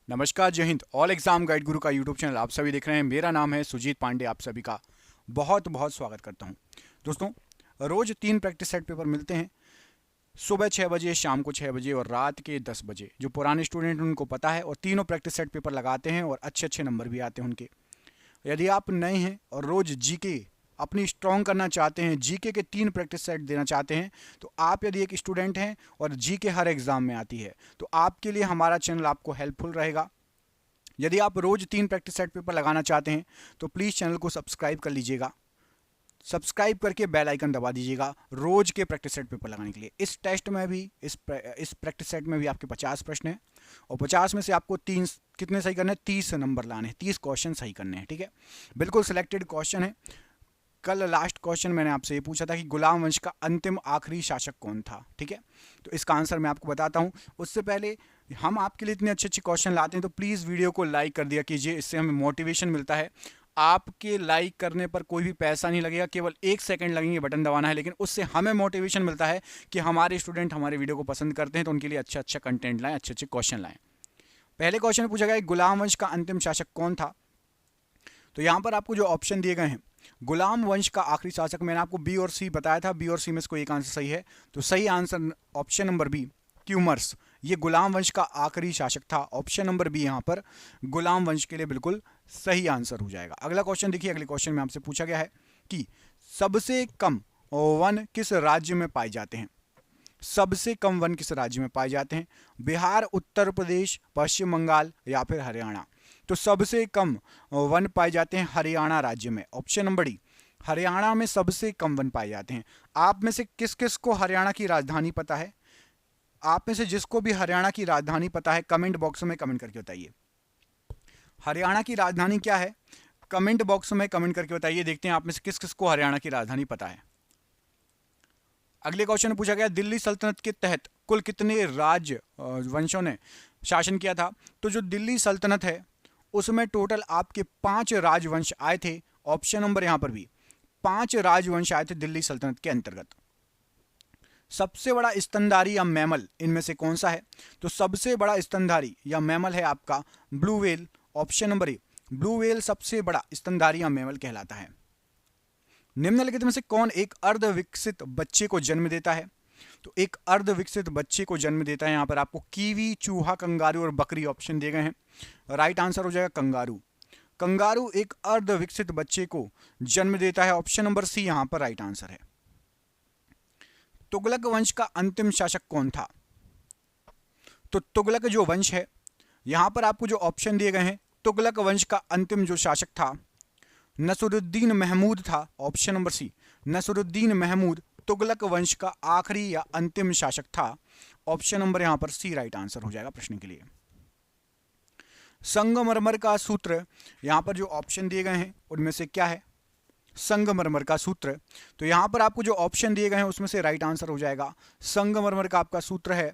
नमस्कार, जय Hind. All exam guide गुरु का यूट्यूब चैनल आप सभी देख रहे हैं। मेरा नाम है सुजीत पांडे। आप सभी का बहुत बहुत स्वागत करता हूं। दोस्तों, रोज 3 प्रैक्टिस सेट पेपर मिलते हैं, सुबह 6 बजे, शाम को 6 बजे और रात के 10 बजे। जो पुराने स्टूडेंट उनको पता है, और तीनों प्रैक्टिस सेट पेपर लगाते हैं और अच्छे अच्छे नंबर भी आते हैं उनके। यदि आप नए हैं और रोज जीके अपनी स्ट्रॉन्ग करना चाहते हैं, जीके के 3 प्रैक्टिस सेट देना चाहते हैं, तो आप यदि एक स्टूडेंट हैं और जीके हर एग्जाम में आती है, तो आपके लिए हमारा चैनल आपको हेल्पफुल रहेगा। यदि आप रोज 3 प्रैक्टिस सेट पेपर लगाना चाहते हैं तो प्लीज़ चैनल को सब्सक्राइब कर लीजिएगा। सब्सक्राइब करके बेल आइकन दबा दीजिएगा रोज के प्रैक्टिस सेट पेपर लगाने के लिए। इस टेस्ट में भी, इस प्रैक्टिस सेट में भी आपके 50 प्रश्न हैं और 50 में से आपको 3 कितने सही करने हैं? 30 नंबर लाने हैं, 30 क्वेश्चन सही करने हैं। ठीक है, बिल्कुल सिलेक्टेड क्वेश्चन है। कल लास्ट क्वेश्चन मैंने आपसे ये पूछा था कि गुलाम वंश का अंतिम आखिरी शासक कौन था। ठीक है, तो इसका आंसर मैं आपको बताता हूँ। उससे पहले हम आपके लिए इतने अच्छे अच्छे क्वेश्चन लाते हैं, तो प्लीज़ वीडियो को लाइक कर दिया कीजिए, इससे हमें मोटिवेशन मिलता है। आपके लाइक करने पर कोई भी पैसा नहीं लगेगा, केवल 1 सेकंड लगेंगे, बटन दबाना है, लेकिन उससे हमें मोटिवेशन मिलता है कि हमारे स्टूडेंट हमारे वीडियो को पसंद करते हैं, तो उनके लिए अच्छा अच्छा कंटेंट लाएं, अच्छे अच्छे क्वेश्चन लाएं। पहले क्वेश्चन में पूछा गया गुलाम वंश का अंतिम शासक कौन था। तो यहाँ पर आपको जो ऑप्शन दिए गए हैं, गुलाम वंश का आखिरी शासक, मैंने आपको बी और सी बताया था, बी और सी में से कोई एक आंसर सही है, तो सही आंसर ऑप्शन नंबर बी, क्यूमर्स। ये गुलाम वंश का आखिरी शासक था। ऑप्शन नंबर बी यहाँ पर गुलाम वंश के लिए बिल्कुल सही आंसर हो जाएगा। अगला क्वेश्चन देखिए, अगले क्वेश्चन में आपसे पूछा गया है कि सबसे कम वन किस राज्य में पाए जाते हैं। सबसे कम वन किस राज्य में पाए जाते हैं? बिहार, उत्तर प्रदेश, पश्चिम बंगाल या फिर हरियाणा। तो सबसे कम वन पाए जाते हैं हरियाणा राज्य में। ऑप्शन नंबर डी, हरियाणा में सबसे कम वन पाए जाते हैं। आप में से किस किस को हरियाणा की राजधानी पता है? आप में से जिसको भी हरियाणा की राजधानी पता है, कमेंट बॉक्स में कमेंट करके बताइए। हरियाणा की राजधानी क्या है? कमेंट बॉक्स में कमेंट करके बताइए। देखते हैं आप में से किस किस को हरियाणा की राजधानी पता है। अगले क्वेश्चन में पूछा गया दिल्ली सल्तनत के तहत कुल कितने राज वंशों ने शासन किया था। तो जो दिल्ली सल्तनत है उसमें टोटल आपके 5 राजवंश आए थे। ऑप्शन नंबर यहां पर भी 5 राजवंश आए थे दिल्ली सल्तनत के अंतर्गत। सबसे बड़ा स्तनधारी या मैमल इनमें से कौन सा है? तो सबसे बड़ा स्तनधारी या मैमल है आपका ब्लू व्हेल। ऑप्शन नंबर ए, ब्लू व्हेल सबसे बड़ा स्तनधारी या मैमल कहलाता है। निम्नलिखित में से कौन एक अर्ध विकसित बच्चे को जन्म देता है? तो एक अर्ध विकसित बच्चे को जन्म देता है, यहां पर आपको कीवी, चूहा, कंगारू और बकरी ऑप्शन दिए गए हैं। राइट आंसर हो जाएगा कंगारू। कंगारू एक अर्ध विकसित बच्चे को जन्म देता है। ऑप्शन नंबर सी यहां पर राइट आंसर है। तुगलक वंश का अंतिम शासक कौन था? तो तुगलक जो वंश है, यहां पर आपको जो ऑप्शन दिए गए हैं, तुगलक वंश का अंतिम जो शासक था नसरुद्दीन महमूद था। Option number C, Nasiruddin Mahmud Tughlaq वंश का आखिरी या अंतिम शासक था। ऑप्शन नंबर यहां पर सी राइट आंसर हो जाएगा प्रश्न के लिए। संगमरमर का सूत्र, यहां पर जो ऑप्शन दिए गए हैं उनमें से क्या है? संगमरमर का सूत्र, तो यहां पर आपको जो ऑप्शन दिए गए हैं उसमें से राइट आंसर हो जाएगा संगमरमर का आपका सूत्र है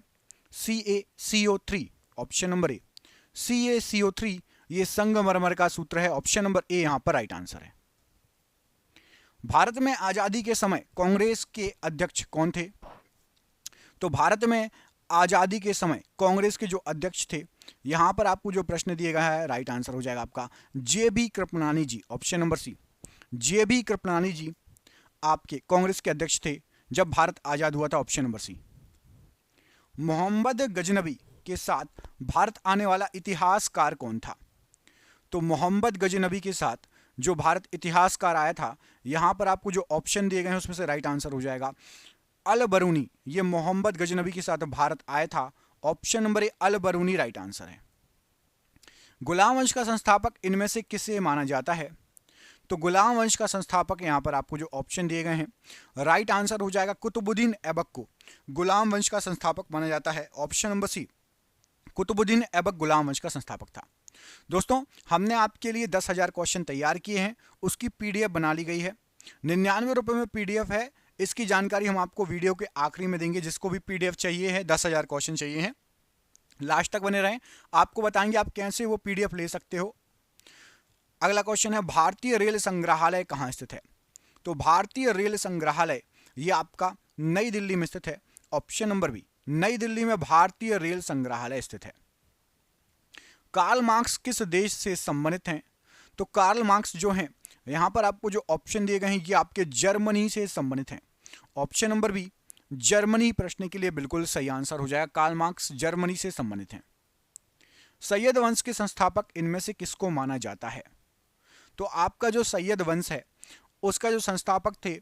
CaCO3। ऑप्शन नंबर ए, CaCO3 ये संगमरमर का सूत्र है। ऑप्शन नंबर ए यहां पर राइट आंसर है। भारत में आजादी के समय कांग्रेस के अध्यक्ष कौन थे? तो भारत में आजादी के समय कांग्रेस के जो अध्यक्ष थे, यहां पर आपको जो प्रश्न दिए गया है राइट आंसर हो जाएगा आपका JB Kripalani ji. Option number C, JB Kripalani ji आपके कांग्रेस के अध्यक्ष थे जब भारत आजाद हुआ था। Option number C. Mohammad Ghaznavi के साथ भारत आने वाला इतिहासकार कौन था? तो मोहम्मद गजनबी के साथ जो भारत इतिहासकार आया था, यहां पर आपको जो ऑप्शन दिए गए हैं उसमें से राइट आंसर हो जाएगा अल बरूनी। ये मोहम्मद गजनबी के साथ भारत आया था। Option number A Al Biruni right answer है। गुलाम वंश का संस्थापक इनमें से किसे माना जाता है? तो गुलाम वंश का संस्थापक यहां पर आपको जो ऑप्शन दिए गए हैं, राइट आंसर हो जाएगा कुतुबुद्दीन ऐबक को गुलाम वंश का संस्थापक माना जाता है। Option number C, Qutubuddin Aibak गुलाम वंश का संस्थापक था। दोस्तों, हमने आपके लिए 10,000 क्वेश्चन तैयार किए हैं, उसकी PDF बना ली गई है। 99 रुपये में PDF है। इसकी जानकारी हम आपको वीडियो के आखिरी में देंगे। जिसको भी PDF चाहिए है, 10,000 क्वेश्चन चाहिए हैं, लास्ट तक बने रहें, आपको बताएंगे आप कैसे वो PDF ले सकते हो। अगला क्वेश्चन है भारतीय रेल संग्रहालय कहाँ स्थित है? तो भारतीय रेल संग्रहालय ये आपका नई दिल्ली में स्थित है। ऑप्शन नंबर बी, नई दिल्ली में भारतीय रेल संग्रहालय स्थित है। कार्ल मार्क्स किस देश से संबंधित हैं? तो कार्ल मार्क्स जो हैं, यहाँ पर आपको जो ऑप्शन दिए गए हैं ये आपके जर्मनी से संबंधित हैं। ऑप्शन नंबर बी जर्मनी प्रश्न के लिए बिल्कुल सही आंसर हो जाएगा। कार्ल मार्क्स जर्मनी से संबंधित हैं। सैयद वंश के संस्थापक इनमें से किसको माना जाता है? तो आपका जो सैयद वंश है उसका जो संस्थापक थे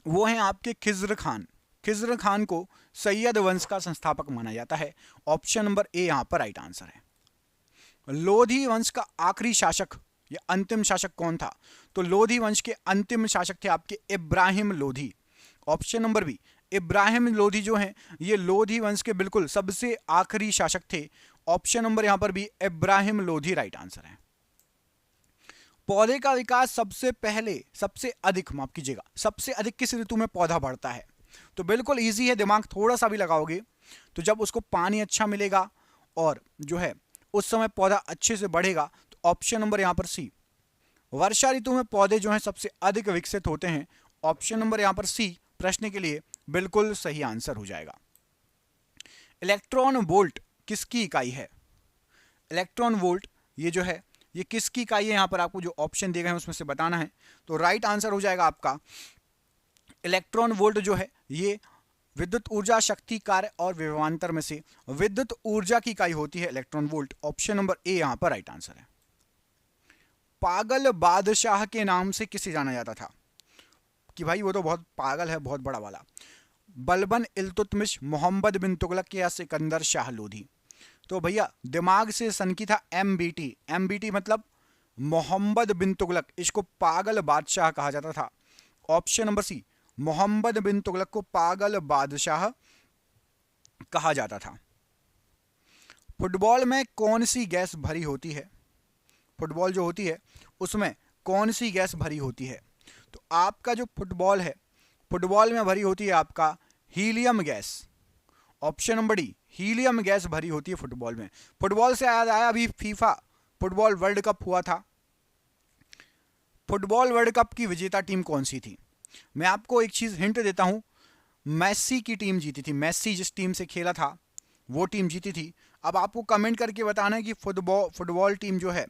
वो हैं आपके खिज्र खान। खिज्र खान को सैयद वंश का संस्थापक माना जाता है। ऑप्शन नंबर ए यहाँ पर राइट आंसर है। लोधी वंश का आखिरी शासक या अंतिम शासक कौन था? तो लोधी वंश के अंतिम शासक थे आपके Ibrahim Lodhi. Option number B Ibrahim Lodhi जो हैं ये लोधी वंश के बिल्कुल सबसे आखिरी शासक थे। ऑप्शन नंबर यहां पर भी इब्राहिम लोधी राइट आंसर है। पौधे का विकास सबसे अधिक किस ऋतु में पौधा बढ़ता है? तो बिल्कुल इजी है, दिमाग थोड़ा सा भी लगाओगे तो जब उसको पानी अच्छा मिलेगा और जो है उस समय पौधा अच्छे से बढ़ेगा। तो ऑप्शन नंबर यहां पर सी वर्षा ऋतु में पौधे जो हैं सबसे अधिक विकसित होते हैं। ऑप्शन नंबर यहां पर सी प्रश्न के लिए बिल्कुल सही आंसर हो जाएगा। इलेक्ट्रॉन वोल्ट किसकी इकाई है? इलेक्ट्रॉन वोल्ट ये जो है ये किसकी इकाई है? यहां पर आपको जो ऑप्शन दिए गए हैं उसमें से बताना है। तो राइट आंसर हो जाएगा आपका इलेक्ट्रॉन वोल्ट जो है ये विद्युत ऊर्जा, शक्ति, कार्य और विभवांतर में से विद्युत ऊर्जा की इकाई होती है इलेक्ट्रॉन वोल्ट। ऑप्शन नंबर ए यहां पर राइट आंसर है। पागल बादशाह के नाम से किसे जाना जाता था? कि भाई वो तो बहुत पागल है, बहुत बड़ा वाला। बलबन, इल्तुतमिश, मोहम्मद बिन तुगलक या सिकंदर शाह लोधी? तो भैया दिमाग से सनकी था एमबीटी। एमबीटी मतलब मोहम्मद बिन तुगलक, इसको पागल बादशाह कहा जाता था। ऑप्शन नंबर सी मोहम्मद बिन तुगलक को पागल बादशाह कहा जाता था। फुटबॉल में कौन सी गैस भरी होती है? फुटबॉल जो होती है उसमें कौन सी गैस भरी होती है? तो आपका जो फुटबॉल है फुटबॉल में भरी होती है आपका helium gas. Option number D helium gas भरी होती है फुटबॉल में। फुटबॉल से याद आया अभी फीफा फुटबॉल वर्ल्ड कप हुआ था। फुटबॉल वर्ल्ड कप की विजेता टीम कौन सी थी? मैं आपको एक चीज हिंट देता हूं, मेसी की टीम जीती थी। मेसी जिस टीम से खेला था वो टीम जीती थी। अब आपको कमेंट करके बताना है कि फुटबॉल टीम जो है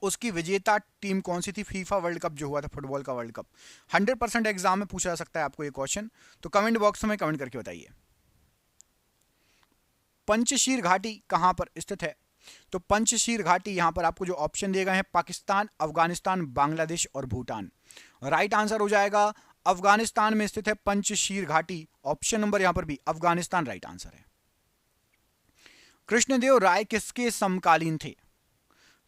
उसकी विजेता टीम कौन सी थी? फीफा वर्ल्ड कप जो हुआ था फुटबॉल का वर्ल्ड कप। 100% एग्जाम में पूछा जा सकता है आपको ये क्वेश्चन, तो कमेंट बॉक्स में कमेंट करके बताइए। पंचशीर घाटी कहां पर स्थित है? तो पंचशीर घाटी यहां पर आपको जो ऑप्शन दिए गए हैं पाकिस्तान, अफगानिस्तान, बांग्लादेश और भूटान। राइट आंसर हो जाएगा अफगानिस्तान में स्थित है पंचशीर घाटी। ऑप्शन नंबर यहां पर भी अफगानिस्तान राइट आंसर है। कृष्णदेव राय किसके समकालीन थे?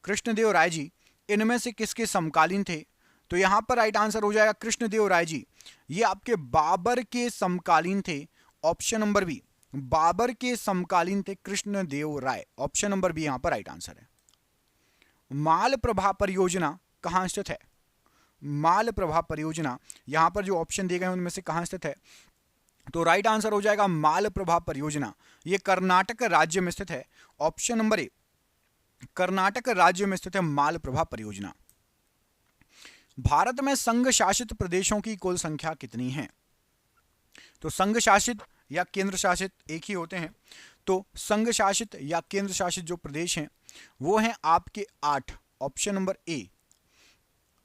कृष्णदेव राय जी इनमें से किसके समकालीन थे? तो यहां पर राइट आंसर हो जाएगा कृष्णदेव राय जी ये आपके बाबर के समकालीन थे। ऑप्शन नंबर बी बाबर के समकालीन थे कृष्णदेव राय। ऑप्शन नंबर बी यहां पर राइट आंसर है। माल प्रभा परियोजना कहां स्थित है? माल प्रभा परियोजना यहां पर जो ऑप्शन दिए गए हैं उनमें से कहां स्थित है? तो राइट आंसर हो जाएगा माल प्रभा परियोजना ये कर्नाटक राज्य में स्थित है। ऑप्शन नंबर ए कर्नाटक राज्य में स्थित है माल प्रभा परियोजना। भारत में संघ शासित प्रदेशों की कुल संख्या कितनी है? तो संघ शासित या केंद्र शासित एक ही होते हैं। तो संघ शासित या केंद्र शासित जो प्रदेश हैं वो हैं आपके 8। ऑप्शन नंबर ए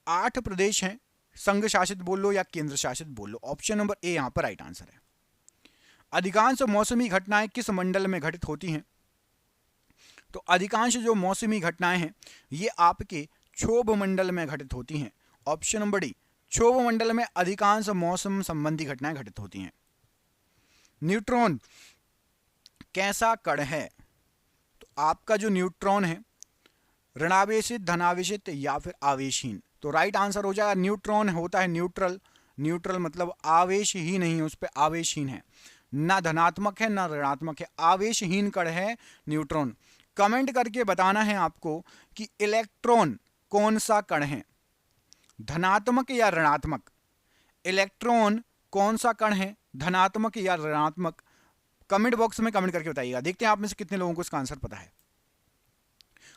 8 प्रदेश हैं। संघ शासित बोल लो या केंद्र शासित बोल लो, ऑप्शन नंबर ए यहां पर राइट आंसर है। अधिकांश मौसमी घटनाएं किस मंडल में घटित होती हैं? तो अधिकांश जो मौसमी घटनाएं हैं ये आपके क्षोभ मंडल में घटित होती हैं। ऑप्शन नंबर डी क्षोभ मंडल में अधिकांश मौसम संबंधी घटनाएं घटित होती हैं। न्यूट्रॉन कैसा कण है? तो आपका जो न्यूट्रॉन है ऋणावेशित, धनावेशित या फिर आवेशहीन? तो राइट आंसर हो जाएगा न्यूट्रॉन होता है न्यूट्रल। न्यूट्रल मतलब आवेश ही नहीं, उस पर आवेशहीन है, ना धनात्मक है ना ऋणात्मक है, आवेशहीन कण है न्यूट्रॉन। कमेंट करके बताना है आपको कि इलेक्ट्रॉन कौन सा कण है, धनात्मक या ऋणात्मक? इलेक्ट्रॉन कौन सा कण है, धनात्मक या ऋणात्मक? कमेंट बॉक्स में कमेंट करके बताइएगा। देखते हैं आप में से कितने लोगों को इसका आंसर पता है।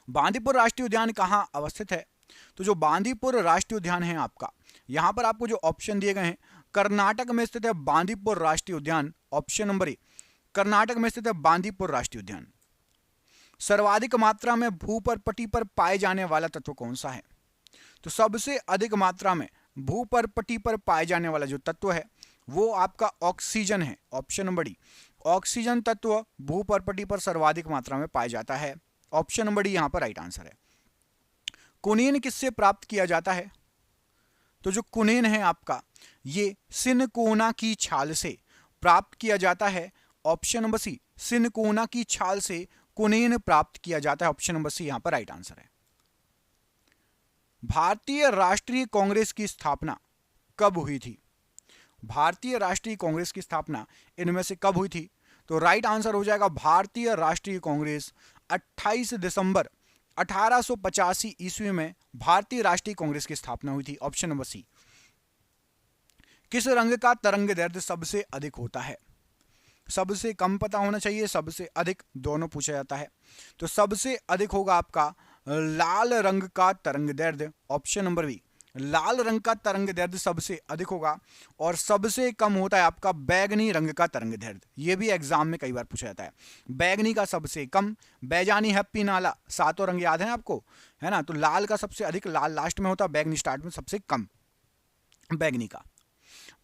बांदीपुर राष्ट्रीय उद्यान कहां अवस्थित है? तो जो बांदीपुर राष्ट्रीय उद्यान है आपका यहां पर आपको जो ऑप्शन दिए गए हैं कर्नाटक में स्थित है बांदीपुर राष्ट्रीय उद्यान। ऑप्शन नंबर ए कर्नाटक में स्थित है बांदीपुर राष्ट्रीय उद्यान। सर्वाधिक मात्रा में भूपर्पटी पर पाए जाने वाला तत्व कौन सा है? तो सबसे अधिक मात्रा में भूपर्पटी पर पाए जाने वाला जो तत्व है वो आपका ऑक्सीजन है। ऑप्शन नंबर डी, ऑक्सीजन तत्व भूपर्पटी पर सर्वाधिक मात्रा में पाया जाता है। ऑप्शन नंबर डी यहां पर राइट आंसर है। कुनीन किससे प्राप्त किया जाता है? तो जो कुनीन है आपका, ये सिनकोना की छाल से प्राप्त किया जाता है। ऑप्शन नंबर सी, सिनकोना की छाल से कुनीन प्राप्त किया जाता है। ऑप्शन नंबर सी यहां पर राइट आंसर है। भारतीय राष्ट्रीय कांग्रेस की स्थापना कब हुई थी? भारतीय राष्ट्रीय कांग्रेस की स्थापना इनमें से कब हुई थी? तो राइट आंसर हो जाएगा भारतीय राष्ट्रीय कांग्रेस 28 दिसंबर 1885 ईस्वी में भारतीय राष्ट्रीय कांग्रेस की स्थापना हुई थी। Option number C. किस रंग का तरंग दैर्ध्य सबसे अधिक होता है? सबसे कम पता होना चाहिए, सबसे अधिक, दोनों पूछा जाता है। तो सबसे अधिक होगा आपका लाल रंग का तरंग दैर्ध्य। ऑप्शन नंबर बी, लाल रंग का तरंग दैर्ध्य सबसे अधिक होगा और सबसे कम होता है आपका बैगनी रंग का तरंग दैर्ध्य। यह भी एग्जाम में कई बार पूछा जाता है। बैगनी का सबसे कम, बैजानी, हैप्पी, नाला, सातों रंग याद है आपको, है ना? तो लाल का सबसे अधिक, लाल लास्ट में होता है, बैगनी स्टार्ट में, सबसे कम बैगनी का।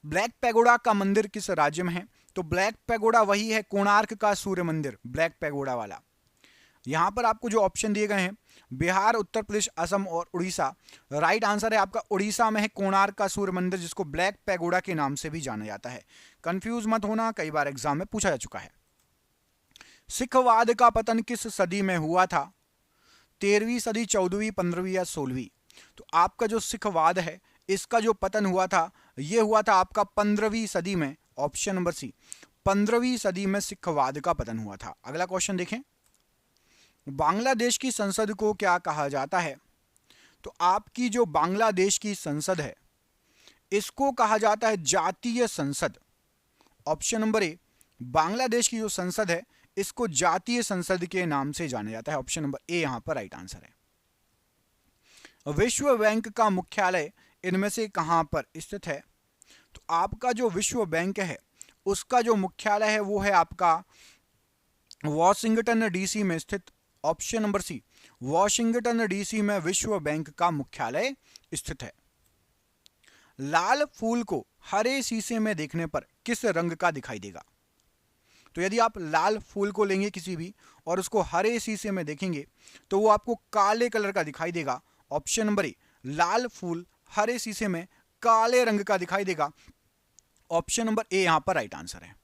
ब्लैक पैगोडा का मंदिर किस राज्य में है? तो ब्लैक पैगोडा वही है कोणार्क का सूर्य मंदिर, ब्लैक पैगोडा वाला। यहां पर आपको जो ऑप्शन दिए गए हैं बिहार, उत्तर प्रदेश, असम और उड़ीसा। राइट आंसर है आपका उड़ीसा में है कोणार्क का सूर्य मंदिर, जिसको ब्लैक पैगोडा के नाम से भी जाना जाता है। कंफ्यूज मत होना, कई बार एग्जाम में पूछा जा चुका है। सिखवाद का पतन किस सदी में हुआ था? 13वीं सदी, 14वीं, 15वीं या 16वीं? तो आपका जो सिखवाद है इसका जो पतन हुआ था यह हुआ था आपका 15वीं सदी में। ऑप्शन नंबर सी, 15वीं सदी में सिखवाद का पतन हुआ था। अगला क्वेश्चन देखें, बांग्लादेश की संसद को क्या कहा जाता है? तो आपकी जो बांग्लादेश की संसद है इसको कहा जाता है जातीय संसद। ऑप्शन नंबर ए, बांग्लादेश की जो संसद है इसको जातीय संसद के नाम से जाना जाता है। ऑप्शन नंबर ए यहां पर राइट आंसर है। विश्व बैंक का मुख्यालय इनमें से कहां पर स्थित है? तो आपका जो विश्व बैंक है उसका जो मुख्यालय है वो है आपका वॉशिंगटन डीसी में स्थित। Option number C, Washington DC में विश्व बैंक का मुख्यालय स्थित है। लाल फूल को हरे शीशे में देखने पर किस रंग का दिखाई देगा? तो यदि आप लाल फूल को लेंगे किसी भी और उसको हरे शीशे में देखेंगे तो वो आपको काले कलर का दिखाई देगा। ऑप्शन नंबर ए, लाल फूल हरे शीशे में काले रंग का दिखाई देगा। ऑप्शन नंबर ए यहां पर राइट आंसर है।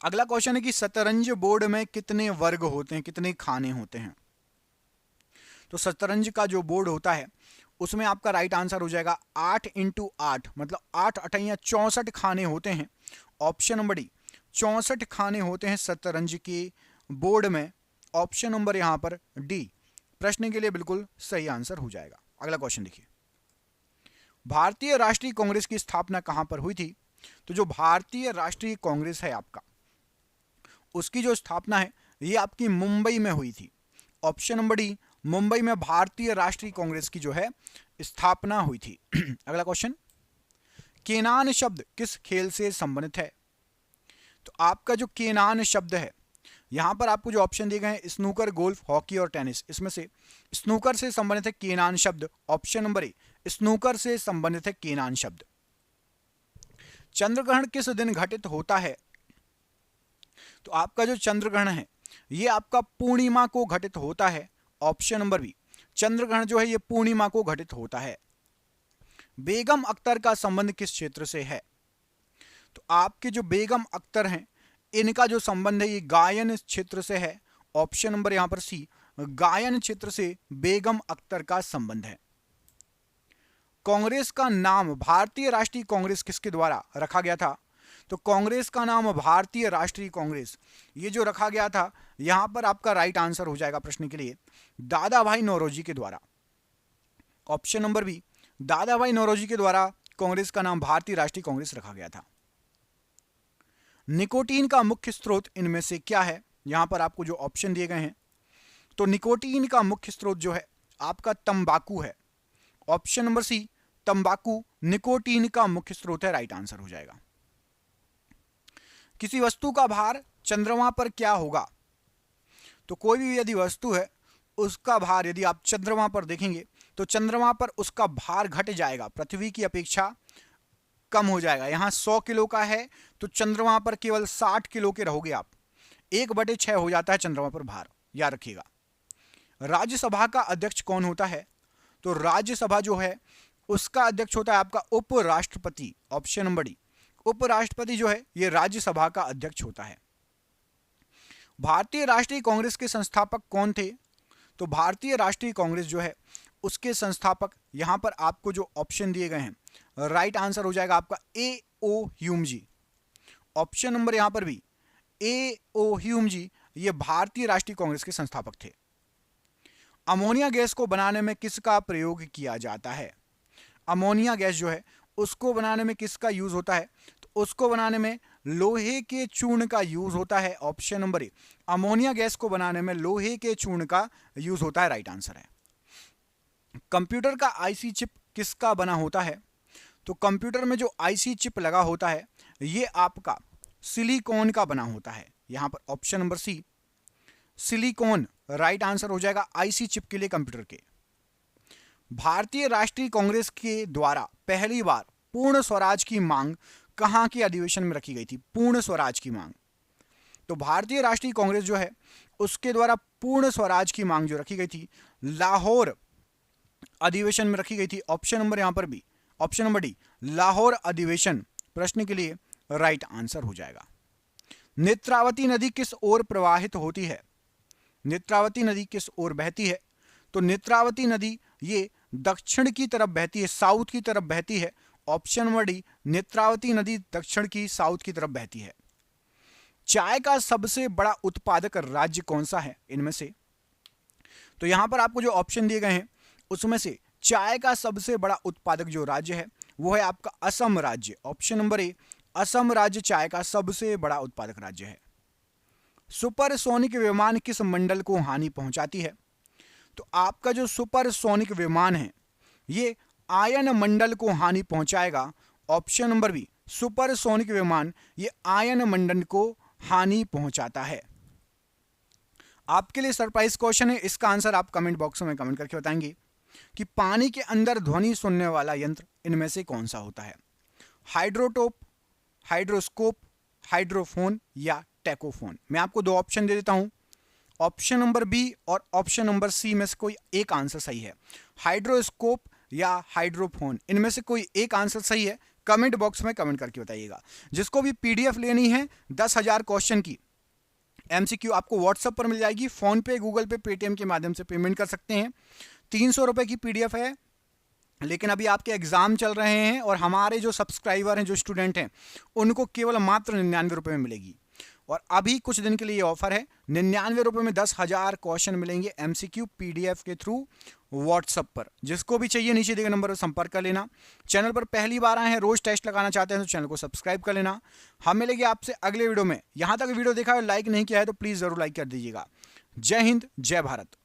अगला क्वेश्चन है कि शतरंज बोर्ड में कितने वर्ग होते हैं, कितने खाने होते हैं? तो शतरंज का जो बोर्ड होता है उसमें आपका राइट आंसर हो जाएगा 8 × 8, मतलब 8 अठैया 64 खाने होते हैं। ऑप्शन नंबर डी, 64 खाने होते हैं शतरंज के बोर्ड में। ऑप्शन नंबर यहां पर डी प्रश्न के लिए बिल्कुल सही आंसर हो जाएगा। अगला क्वेश्चन देखिए, भारतीय राष्ट्रीय कांग्रेस की स्थापना कहां पर हुई थी? तो जो भारतीय राष्ट्रीय कांग्रेस है आपका उसकी जो स्थापना है ये आपकी मुंबई में हुई थी। ऑप्शन नंबर डी, मुंबई में भारतीय राष्ट्रीय कांग्रेस की जो है स्थापना हुई थी। अगला क्वेश्चन, केनान शब्द किस खेल से संबंधित है? तो आपका जो केनान शब्द है यहां पर आपको जो ऑप्शन दिए गए हैं स्नूकर, गोल्फ, हॉकी और टेनिस, इसमें से स्नूकर से संबंधित है केनान शब्द। ऑप्शन नंबर ए, स्नूकर से संबंधित है केनान शब्द। चंद्रग्रहण किस दिन घटित होता है? तो आपका जो चंद्रग्रहण है ये आपका पूर्णिमा को घटित होता है। ऑप्शन नंबर बी, चंद्रग्रहण जो है ये पूर्णिमा को घटित होता है। बेगम अख्तर का संबंध किस क्षेत्र से है? तो आपके जो बेगम अख्तर हैं इनका जो संबंध है ये गायन क्षेत्र से है। ऑप्शन नंबर यहां पर सी, गायन क्षेत्र से बेगम अख्तर का संबंध है। कांग्रेस का नाम भारतीय राष्ट्रीय कांग्रेस किसके द्वारा रखा गया था? तो कांग्रेस का नाम भारतीय राष्ट्रीय कांग्रेस ये जो रखा गया था यहां पर आपका राइट आंसर हो जाएगा प्रश्न के लिए दादा भाई नौरोजी के द्वारा। ऑप्शन नंबर बी, दादा भाई नौरोजी के द्वारा कांग्रेस का नाम भारतीय राष्ट्रीय कांग्रेस रखा गया था। निकोटीन का मुख्य स्रोत इनमें से क्या है? यहां पर आपको जो ऑप्शन दिए गए हैं तो निकोटीन का मुख्य स्रोत जो है आपका तंबाकू है। ऑप्शन नंबर सी, तंबाकू निकोटीन का मुख्य स्रोत है, राइट आंसर हो जाएगा। किसी वस्तु का भार चंद्रमा पर क्या होगा? तो कोई भी यदि वस्तु है उसका भार यदि आप चंद्रमा पर देखेंगे तो चंद्रमा पर उसका भार घट जाएगा, पृथ्वी की अपेक्षा कम हो जाएगा। यहाँ 100 किलो का है तो चंद्रमा पर केवल 60 किलो के रहोगे आप। 1/6 हो जाता है चंद्रमा पर भार, याद रखिएगा। राज्यसभा का अध्यक्ष कौन होता है? तो राज्यसभा जो है उसका अध्यक्ष होता है आपका उपराष्ट्रपति, ऑप्शन नंबर डी। उपराष्ट्रपति जो है ये राज्यसभा का अध्यक्ष होता है। भारतीय राष्ट्रीय कांग्रेस के संस्थापक कौन थे? तो भारतीय राष्ट्रीय कांग्रेस जो है उसके संस्थापक, यहां पर आपको जो ऑप्शन दिए गए हैं, राइट आंसर हो जाएगा आपका ए ओ ह्यूम जी। ऑप्शन नंबर यहां पर भी ए ओ ह्यूम जी, ये भारतीय राष्ट्रीय कांग्रेस के संस्थापक थे। अमोनिया गैस को बनाने में किसका प्रयोग किया जाता है? अमोनिया गैस जो है उसको बनाने में किसका यूज होता है? तो उसको बनाने में लोहे के चूर्ण का यूज होता है, ऑप्शन नंबर ए। अमोनिया गैस को बनाने में लोहे के चूर्ण का यूज होता है, राइट आंसर है। कंप्यूटर का आईसी चिप किसका बना होता है? तो कंप्यूटर में जो आईसी चिप लगा होता है ये आपका सिलिकॉन का बना होता है, यहां पर option number C silicon right answer हो जाएगा आईसी चिप के लिए कंप्यूटर के। भारतीय राष्ट्रीय कांग्रेस के द्वारा पहली बार पूर्ण स्वराज की मांग कहां के अधिवेशन में रखी गई थी? पूर्ण स्वराज की मांग, तो भारतीय राष्ट्रीय कांग्रेस जो है उसके द्वारा पूर्ण स्वराज की मांग जो रखी गई थी लाहौर अधिवेशन में रखी गई थी। ऑप्शन नंबर यहां पर भी ऑप्शन नंबर डी लाहौर अधिवेशन प्रश्न के लिए राइट आंसर हो जाएगा। नेत्रावती नदी किस ओर प्रवाहित होती है? नेत्रावती नदी किस ओर बहती है? तो नेत्रावती नदी ये दक्षिण की तरफ बहती है, साउथ की तरफ बहती है। ऑप्शन नंबर डी नेत्रावती नदी दक्षिण की साउथ की तरफ बहती है। चाय का सबसे बड़ा उत्पादक राज्य कौन सा है इनमें से? तो यहां पर आपको जो ऑप्शन दिए गए हैं उसमें से चाय का सबसे बड़ा उत्पादक जो राज्य है वो है आपका असम राज्य, ऑप्शन नंबर ए असम राज्य चाय का सबसे बड़ा उत्पादक राज्य है। सुपरसोनिक विमान किस मंडल को हानि पहुंचाती है? तो आपका जो सुपरसोनिक विमान है ये आयन मंडल को हानि पहुंचाएगा, ऑप्शन नंबर बी सुपरसोनिक विमान ये आयन मंडल को हानि पहुंचाता है। आपके लिए सरप्राइज क्वेश्चन है, इसका आंसर आप कमेंट बॉक्स में कमेंट करके बताएंगे कि पानी के अंदर ध्वनि सुनने वाला यंत्र इनमें से कौन सा होता है? हाइड्रोटोप, हाइड्रोस्कोप, हाइड्रोफोन या टेकोफोन? मैं आपको दो ऑप्शन दे देता हूं, ऑप्शन नंबर बी और ऑप्शन नंबर सी में से कोई एक आंसर सही है। हाइड्रोस्कोप या हाइड्रोफोन, इनमें से कोई एक आंसर सही है, कमेंट बॉक्स में कमेंट करके बताइएगा। जिसको भी पीडीएफ लेनी है 10,000 क्वेश्चन की एमसीक्यू आपको व्हाट्सएप पर मिल जाएगी, फोन पे, गूगल पे, पेटीएम के माध्यम से पेमेंट कर सकते हैं। 300 रुपए की पीडीएफ है, लेकिन अभी आपके एग्जाम चल रहे हैं और हमारे जो सब्सक्राइबर हैं, जो स्टूडेंट हैं, उनको केवल मात्र 99 रुपए में मिलेगी। और अभी कुछ दिन के लिए ये ऑफर है, 99 रुपए में 10,000 क्वेश्चन मिलेंगे एमसीक्यू पीडीएफ के थ्रू व्हाट्सएप पर। जिसको भी चाहिए नीचे दिए गए नंबर पर संपर्क कर लेना। चैनल पर पहली बार आए हैं, रोज टेस्ट लगाना चाहते हैं तो चैनल को सब्सक्राइब कर लेना। हम मिलेंगे आपसे अगले वीडियो में। यहां तक वीडियो देखा है और लाइक नहीं किया है तो प्लीज जरूर लाइक कर दीजिएगा। जय हिंद, जय भारत।